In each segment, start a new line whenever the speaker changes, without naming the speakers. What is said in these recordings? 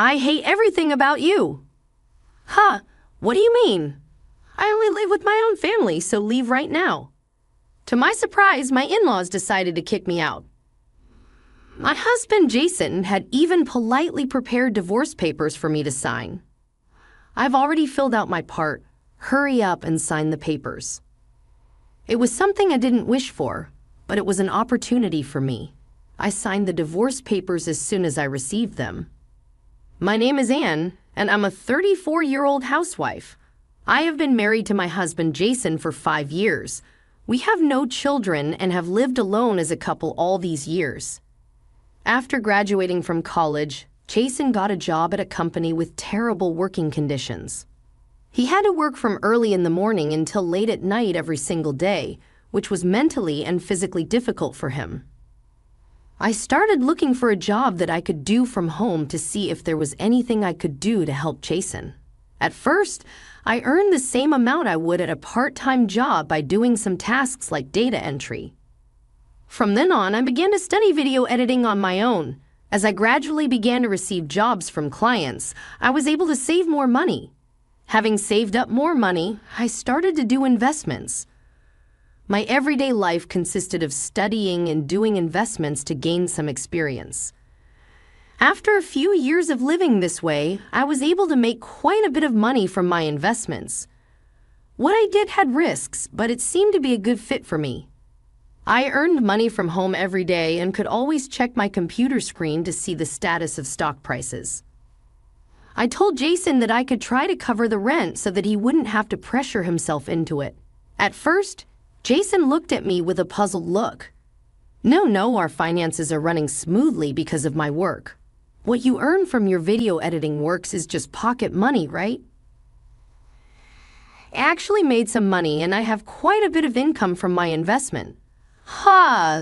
I hate everything about you. Huh, what do you mean? I only live with my own family, so leave right now. To my surprise, my in-laws decided to kick me out. My husband, Jason, had even politely prepared divorce papers for me to sign. I've already filled out my part. Hurry up and sign the papers. It was something I didn't wish for, but it was an opportunity for me. I signed the divorce papers as soon as I received them. My name is Anne, and I'm a 34-year-old housewife. I have been married to my husband, Jason, for 5 years. We have no children and have lived alone as a couple all these years. After graduating from college, Jason got a job at a company with terrible working conditions. He had to work from early in the morning until late at night every single day, which was mentally and physically difficult for him. I started looking for a job that I could do from home to see if there was anything I could do to help Jason. At first, I earned the same amount I would at a part-time job by doing some tasks like data entry. From then on, I began to study video editing on my own. As I gradually began to receive jobs from clients, I was able to save more money. Having saved up more money, I started to do investments. My everyday life consisted of studying and doing investments to gain some experience. After a few years of living this way, I was able to make quite a bit of money from my investments. What I did had risks, but it seemed to be a good fit for me. I earned money from home every day and could always check my computer screen to see the status of stock prices. I told Jason that I could try to cover the rent so that he wouldn't have to pressure himself into it. At first, Jason looked at me with a puzzled look. No, our finances are running smoothly because of my work. What you earn from your video editing works is just pocket money, right? I actually made some money and I have quite a bit of income from my investment.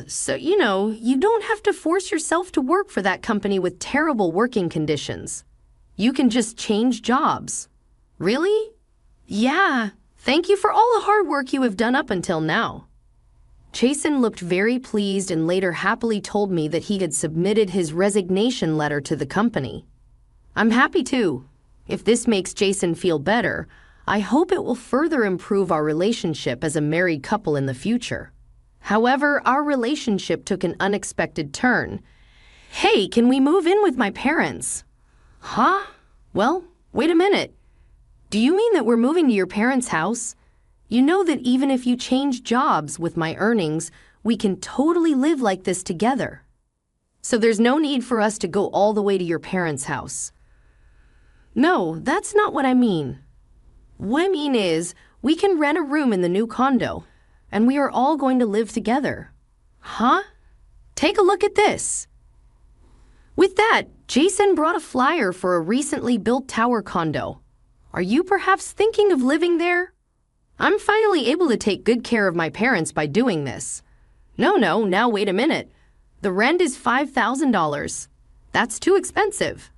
So you don't have to force yourself to work for that company with terrible working conditions. You can just change jobs. Really? Yeah. Thank you for all the hard work you have done up until now. Jason looked very pleased and later happily told me that he had submitted his resignation letter to the company. I'm happy too. If this makes Jason feel better, I hope it will further improve our relationship as a married couple in the future. However, our relationship took an unexpected turn. Hey, can we move in with my parents? Huh? Well, wait a minute. Do you mean that we're moving to your parents' house? You know that even if you change jobs with my earnings, we can totally live like this together. So there's no need for us to go all the way to your parents' house. No, that's not what I mean. What I mean is, we can rent a room in the new condo, and we are all going to live together. Huh? Take a look at this. With that, Jason brought a flyer for a recently built tower condo. Are you perhaps thinking of living there? I'm finally able to take good care of my parents by doing this. No, now wait a minute. The rent is $5,000. That's too expensive.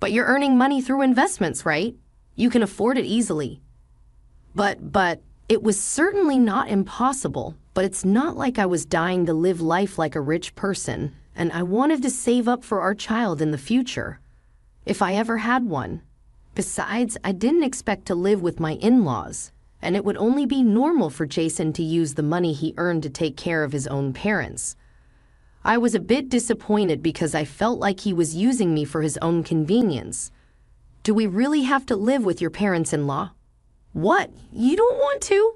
But you're earning money through investments, right? You can afford it easily. But it was certainly not impossible, but it's not like I was dying to live life like a rich person, and I wanted to save up for our child in the future, if I ever had one. Besides, I didn't expect to live with my in-laws, and it would only be normal for Jason to use the money he earned to take care of his own parents. I was a bit disappointed because I felt like he was using me for his own convenience. Do we really have to live with your parents-in-law? What? You don't want to?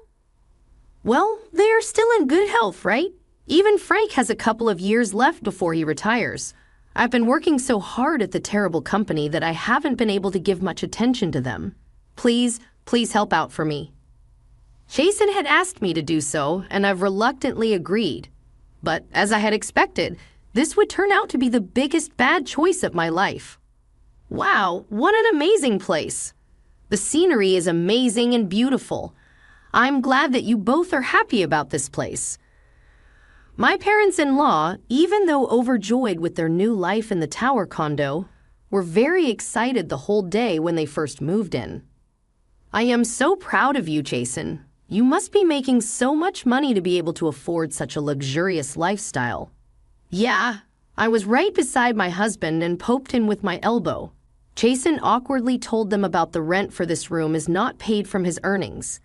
Well, they are still in good health, right? Even Frank has a couple of years left before he retires. I've been working so hard at the terrible company that I haven't been able to give much attention to them. Please help out for me. Jason had asked me to do so, and I've reluctantly agreed. But as I had expected, this would turn out to be the biggest bad choice of my life. Wow, what an amazing place. The scenery is amazing and beautiful. I'm glad that you both are happy about this place. My parents-in-law, even though overjoyed with their new life in the tower condo, were very excited the whole day when they first moved in. I am so proud of you, Jason. You must be making so much money to be able to afford such a luxurious lifestyle. Yeah, I was right beside my husband and poked him with my elbow. Jason awkwardly told them about the rent for this room is not paid from his earnings.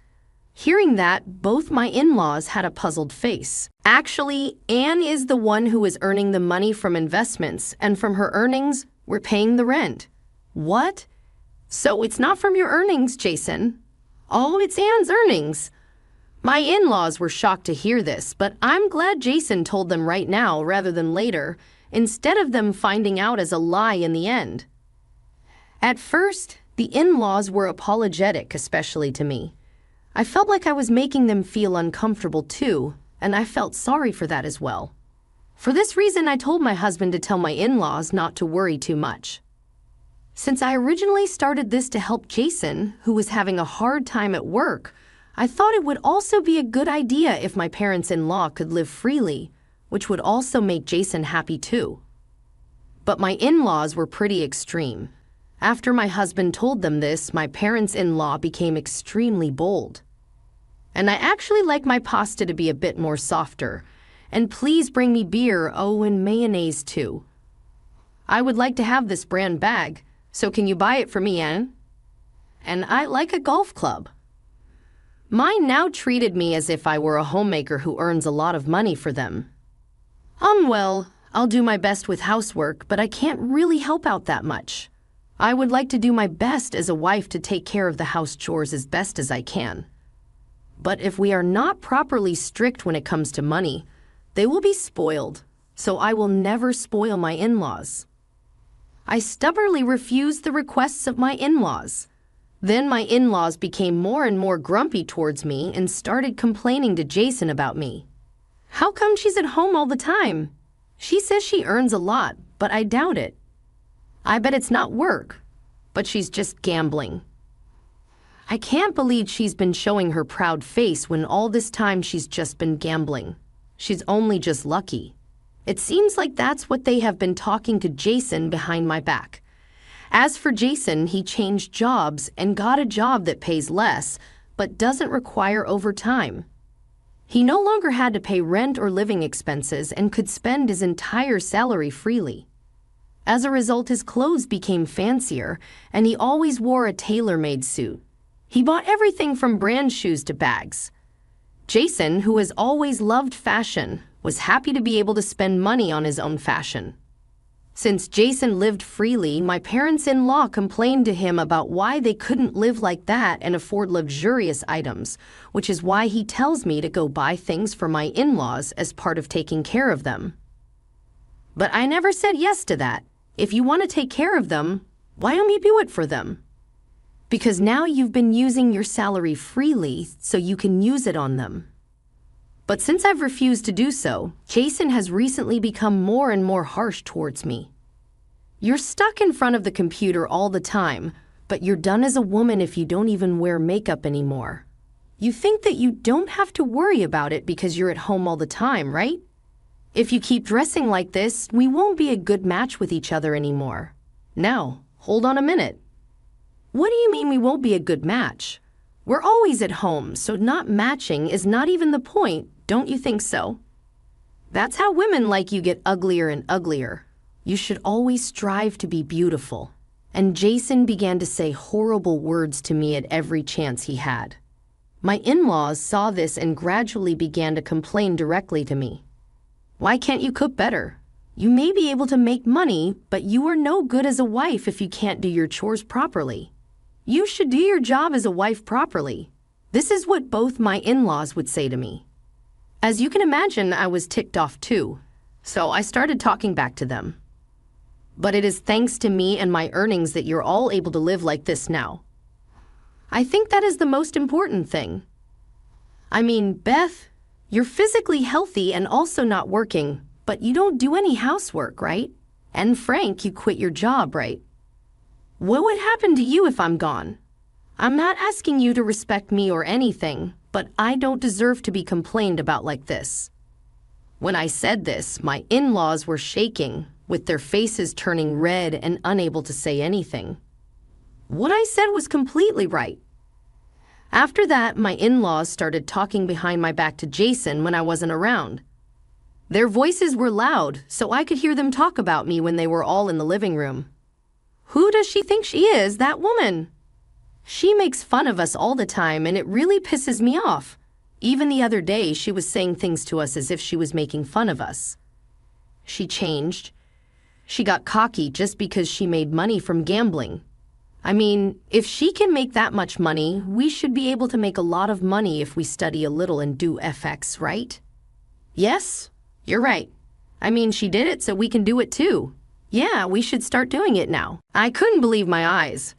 Hearing that, both my in-laws had a puzzled face. Actually, Anne is the one who is earning the money from investments, and from her earnings, we're paying the rent. What? So it's not from your earnings, Jason? Oh, it's Anne's earnings. My in-laws were shocked to hear this, but I'm glad Jason told them right now rather than later, instead of them finding out as a lie in the end. At first, the in-laws were apologetic, especially to me. I felt like I was making them feel uncomfortable too, and I felt sorry for that as well. For this reason, I told my husband to tell my in-laws not to worry too much. Since I originally started this to help Jason, who was having a hard time at work, I thought it would also be a good idea if my parents-in-law could live freely, which would also make Jason happy too. But my in-laws were pretty extreme. After my husband told them this, my parents-in-law became extremely bold. And I actually like my pasta to be a bit more softer. And please bring me beer, and mayonnaise too. I would like to have this brand bag, so can you buy it for me, Anne? And I like a golf club. Mine now treated me as if I were a homemaker who earns a lot of money for them. Well, I'll do my best with housework, but I can't really help out that much. I would like to do my best as a wife to take care of the house chores as best as I can. But if we are not properly strict when it comes to money, they will be spoiled, so I will never spoil my in-laws. I stubbornly refused the requests of my in-laws. Then my in-laws became more and more grumpy towards me and started complaining to Jason about me. How come she's at home all the time? She says she earns a lot, but I doubt it. I bet it's not work, but she's just gambling. I can't believe she's been showing her proud face when all this time she's just been gambling. She's only just lucky. It seems like that's what they have been talking to Jason behind my back. As for Jason, he changed jobs and got a job that pays less, but doesn't require overtime. He no longer had to pay rent or living expenses and could spend his entire salary freely. As a result, his clothes became fancier, and he always wore a tailor-made suit. He bought everything from brand shoes to bags. Jason, who has always loved fashion, was happy to be able to spend money on his own fashion. Since Jason lived freely, my parents-in-law complained to him about why they couldn't live like that and afford luxurious items, which is why he tells me to go buy things for my in-laws as part of taking care of them. But I never said yes to that. If you want to take care of them, why don't you do it for them? Because now you've been using your salary freely, so you can use it on them. But since I've refused to do so, Jason has recently become more and more harsh towards me. You're stuck in front of the computer all the time, but you're done as a woman if you don't even wear makeup anymore. You think that you don't have to worry about it because you're at home all the time, right? If you keep dressing like this, we won't be a good match with each other anymore. Now, hold on a minute. What do you mean we won't be a good match? We're always at home, so not matching is not even the point, don't you think so? That's how women like you get uglier and uglier. You should always strive to be beautiful. And Jason began to say horrible words to me at every chance he had. My in-laws saw this and gradually began to complain directly to me. Why can't you cook better? You may be able to make money, but you are no good as a wife if you can't do your chores properly. You should do your job as a wife properly. This is what both my in-laws would say to me. As you can imagine, I was ticked off too, so I started talking back to them. But it is thanks to me and my earnings that you're all able to live like this now. I think that is the most important thing. I mean, Beth, you're physically healthy and also not working, but you don't do any housework, right? And Frank, you quit your job, right? What would happen to you if I'm gone? I'm not asking you to respect me or anything, but I don't deserve to be complained about like this. When I said this, my in-laws were shaking, with their faces turning red and unable to say anything. What I said was completely right. After that, my in-laws started talking behind my back to Jason when I wasn't around. Their voices were loud, so I could hear them talk about me when they were all in the living room. Who does she think she is, that woman? She makes fun of us all the time, and it really pisses me off. Even the other day, she was saying things to us as if she was making fun of us. She changed. She got cocky just because she made money from gambling. I mean, if she can make that much money, we should be able to make a lot of money if we study a little and do FX, right? Yes, you're right. I mean, she did it, so we can do it too. Yeah, we should start doing it now. I couldn't believe my eyes.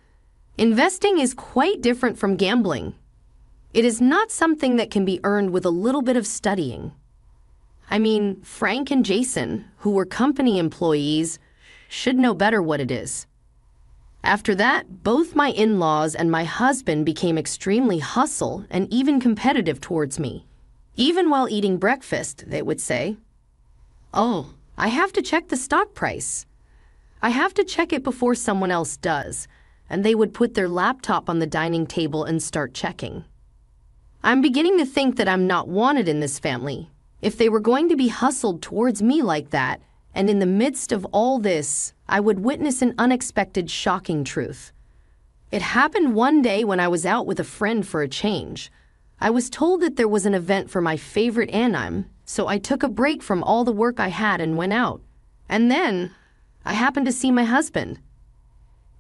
Investing is quite different from gambling. It is not something that can be earned with a little bit of studying. I mean, Frank and Jason, who were company employees, should know better what it is. After that, both my in-laws and my husband became extremely hustle and even competitive towards me. Even while eating breakfast, they would say, "Oh, I have to check the stock price. I have to check it before someone else does," and they would put their laptop on the dining table and start checking. I'm beginning to think that I'm not wanted in this family. If they were going to be hustled towards me like that, and in the midst of all this, I would witness an unexpected, shocking truth. It happened one day when I was out with a friend for a change. I was told that there was an event for my favorite anime, so I took a break from all the work I had and went out. And then, I happened to see my husband.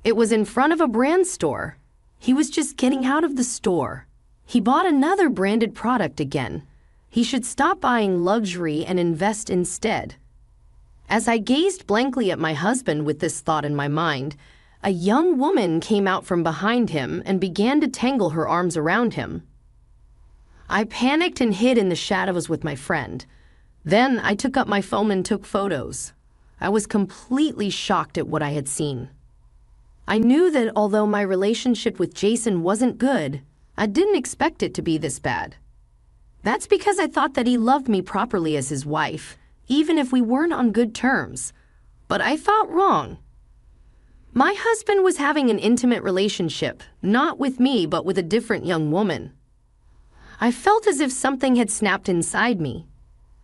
It was in front of a brand store. He was just getting out of the store. He bought another branded product again. He should stop buying luxury and invest instead. As I gazed blankly at my husband with this thought in my mind, a young woman came out from behind him and began to tangle her arms around him. I panicked and hid in the shadows with my friend. Then I took up my phone and took photos. I was completely shocked at what I had seen. I knew that although my relationship with Jason wasn't good, I didn't expect it to be this bad. That's because I thought that he loved me properly as his wife, even if we weren't on good terms. But I thought wrong. My husband was having an intimate relationship, not with me, but with a different young woman. I felt as if something had snapped inside me.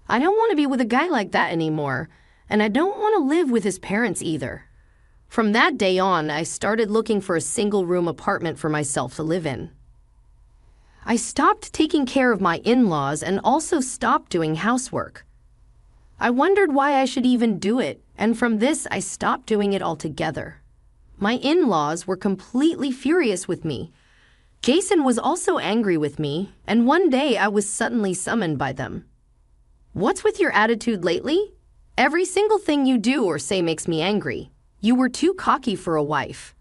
I don't want to be with a guy like that anymore, and I don't want to live with his parents either. From that day on, I started looking for a single-room apartment for myself to live in. I stopped taking care of my in-laws and also stopped doing housework. I wondered why I should even do it, and from this I stopped doing it altogether. My in-laws were completely furious with me. Jason was also angry with me, and one day I was suddenly summoned by them. "What's with your attitude lately? Every single thing you do or say makes me angry. You were too cocky for a wife.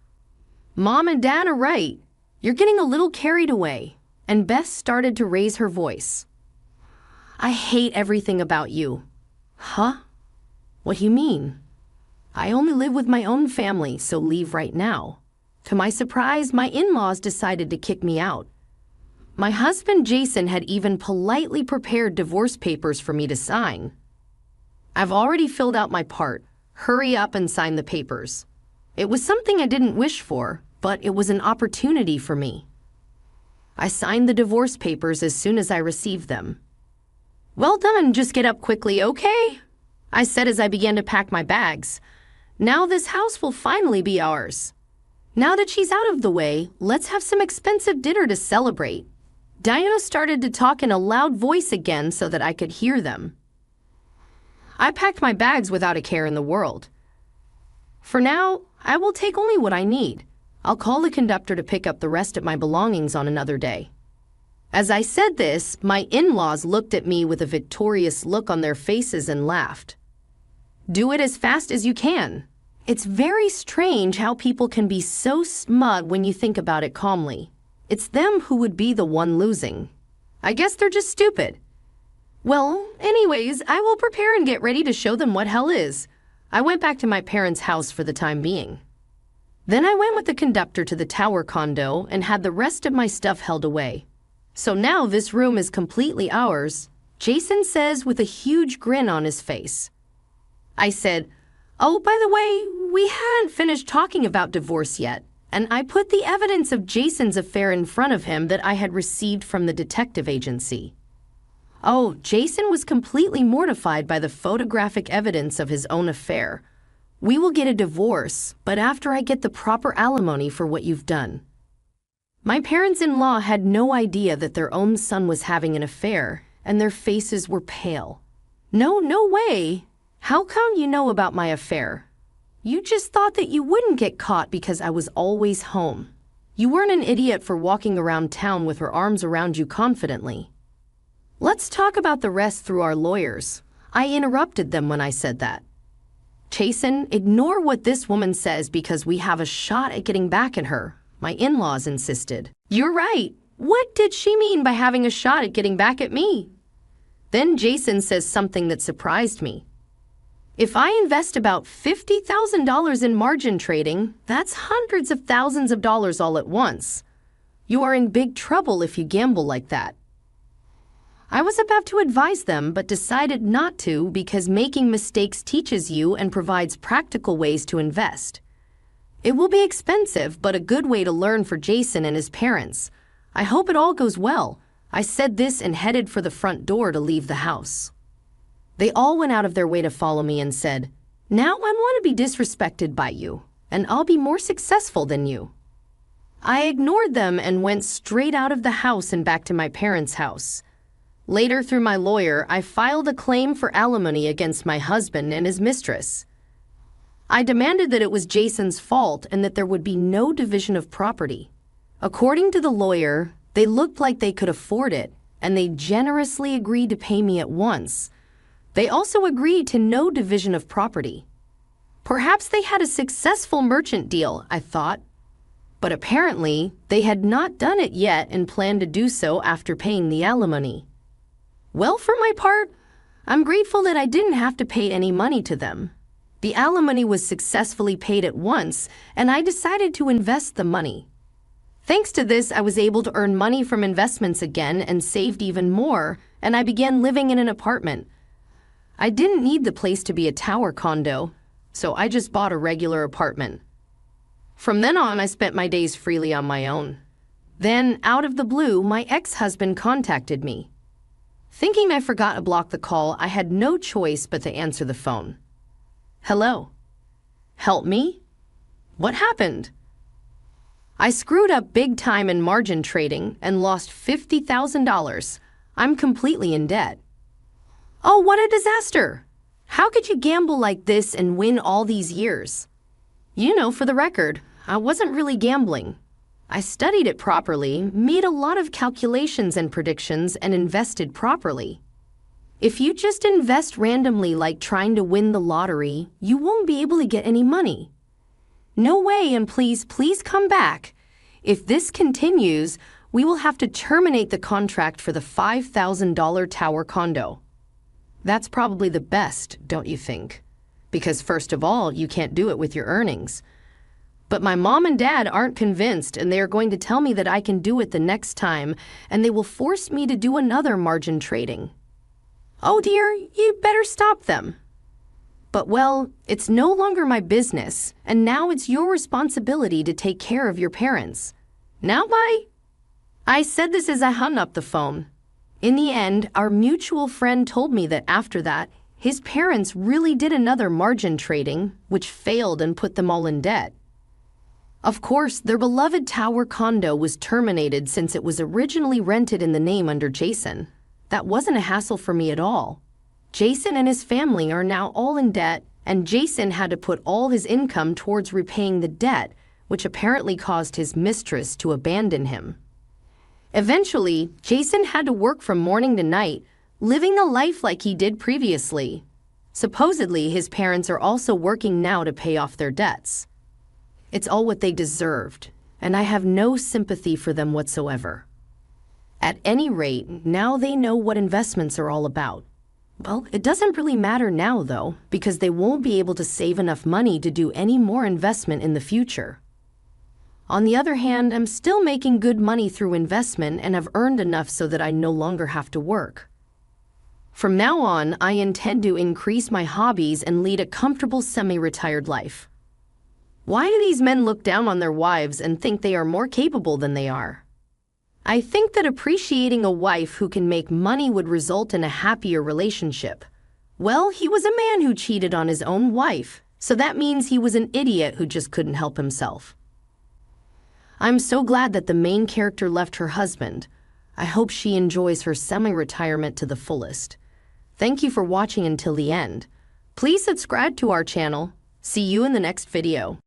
Mom and Dad are right. You're getting a little carried away." And Beth started to raise her voice. "I hate everything about you." "Huh? What do you mean?" "I only live with my own family, so leave right now." To my surprise, my in-laws decided to kick me out. My husband Jason had even politely prepared divorce papers for me to sign. "I've already filled out my part. Hurry up and sign the papers." It was something I didn't wish for, but it was an opportunity for me. I signed the divorce papers as soon as I received them. "Well done, just get up quickly, okay?" I said as I began to pack my bags. "Now this house will finally be ours. Now that she's out of the way, let's have some expensive dinner to celebrate." Diana started to talk in a loud voice again so that I could hear them. I packed my bags without a care in the world. "For now, I will take only what I need. I'll call the conductor to pick up the rest of my belongings on another day." As I said this, my in-laws looked at me with a victorious look on their faces and laughed. "Do it as fast as you can." It's very strange how people can be so smug when you think about it calmly. It's them who would be the one losing. I guess they're just stupid. Well, anyways, I will prepare and get ready to show them what hell is. I went back to my parents' house for the time being. Then I went with the conductor to the tower condo and had the rest of my stuff held away. "So now this room is completely ours," Jason says with a huge grin on his face. I said, "Oh, by the way, we hadn't finished talking about divorce yet," and I put the evidence of Jason's affair in front of him that I had received from the detective agency. Oh, Jason was completely mortified by the photographic evidence of his own affair. We will get a divorce, but after I get the proper alimony for what you've done." My parents-in-law had no idea that their own son was having an affair, and their faces were pale. "No, no way. How come you know about my affair? You just thought that you wouldn't get caught because I was always home. You weren't an idiot for walking around town with her arms around you confidently." "Let's talk about the rest through our lawyers." I interrupted them when I said that. "Jason, ignore what this woman says because we have a shot at getting back at her," my in-laws insisted. "You're right. What did she mean by having a shot at getting back at me?" Then Jason says something that surprised me. "If I invest about $50,000 in margin trading, that's hundreds of thousands of dollars all at once. You are in big trouble if you gamble like that." I was about to advise them but decided not to because making mistakes teaches you and provides practical ways to invest. It will be expensive but a good way to learn for Jason and his parents. I hope it all goes well. I said this and headed for the front door to leave the house. They all went out of their way to follow me and said, "Now I want to be disrespected by you, and I'll be more successful than you." I ignored them and went straight out of the house and back to my parents' house. Later, through my lawyer, I filed a claim for alimony against my husband and his mistress. I demanded that it was Jason's fault and that there would be no division of property. According to the lawyer, they looked like they could afford it, and they generously agreed to pay me at once. They also agreed to no division of property. Perhaps they had a successful merchant deal, I thought. But apparently, they had not done it yet and planned to do so after paying the alimony. Well, for my part, I'm grateful that I didn't have to pay any money to them. The alimony was successfully paid at once, and I decided to invest the money. Thanks to this, I was able to earn money from investments again and saved even more, and I began living in an apartment. I didn't need the place to be a tower condo, so I just bought a regular apartment. From then on, I spent my days freely on my own. Then, out of the blue, my ex-husband contacted me. Thinking I forgot to block the call, I had no choice but to answer the phone. "Hello. Help me? What happened?" "I screwed up big time in margin trading and lost $50,000. I'm completely in debt." "Oh, what a disaster! How could you gamble like this and win all these years?" For the record, I wasn't really gambling. I studied it properly, made a lot of calculations and predictions, and invested properly. If you just invest randomly like trying to win the lottery, you won't be able to get any money. No way, and please come back. If this continues, we will have to terminate the contract for the $5,000 tower condo. That's probably the best, don't you think? Because first of all, you can't do it with your earnings. But my mom and dad aren't convinced, and they are going to tell me that I can do it the next time, and they will force me to do another margin trading. Oh dear, you better stop them. But well, it's no longer my business, and now it's your responsibility to take care of your parents. Now bye. I said this as I hung up the phone. In the end, our mutual friend told me that after that, his parents really did another margin trading, which failed and put them all in debt. Of course, their beloved tower condo was terminated since it was originally rented in the name under Jason. That wasn't a hassle for me at all. Jason and his family are now all in debt, and Jason had to put all his income towards repaying the debt, which apparently caused his mistress to abandon him. Eventually, Jason had to work from morning to night, living a life like he did previously. Supposedly, his parents are also working now to pay off their debts. It's all what they deserved, and I have no sympathy for them whatsoever. At any rate, now they know what investments are all about. Well, it doesn't really matter now, though, because they won't be able to save enough money to do any more investment in the future. On the other hand, I'm still making good money through investment and have earned enough so that I no longer have to work. From now on, I intend to increase my hobbies and lead a comfortable semi-retired life. Why do these men look down on their wives and think they are more capable than they are? I think that appreciating a wife who can make money would result in a happier relationship. Well, he was a man who cheated on his own wife, So that means he was an idiot who just couldn't help himself. I'm so glad that the main character left her husband. I hope she enjoys her semi-retirement to the fullest. Thank you for watching until the end. Please subscribe to our channel. See you in the next video.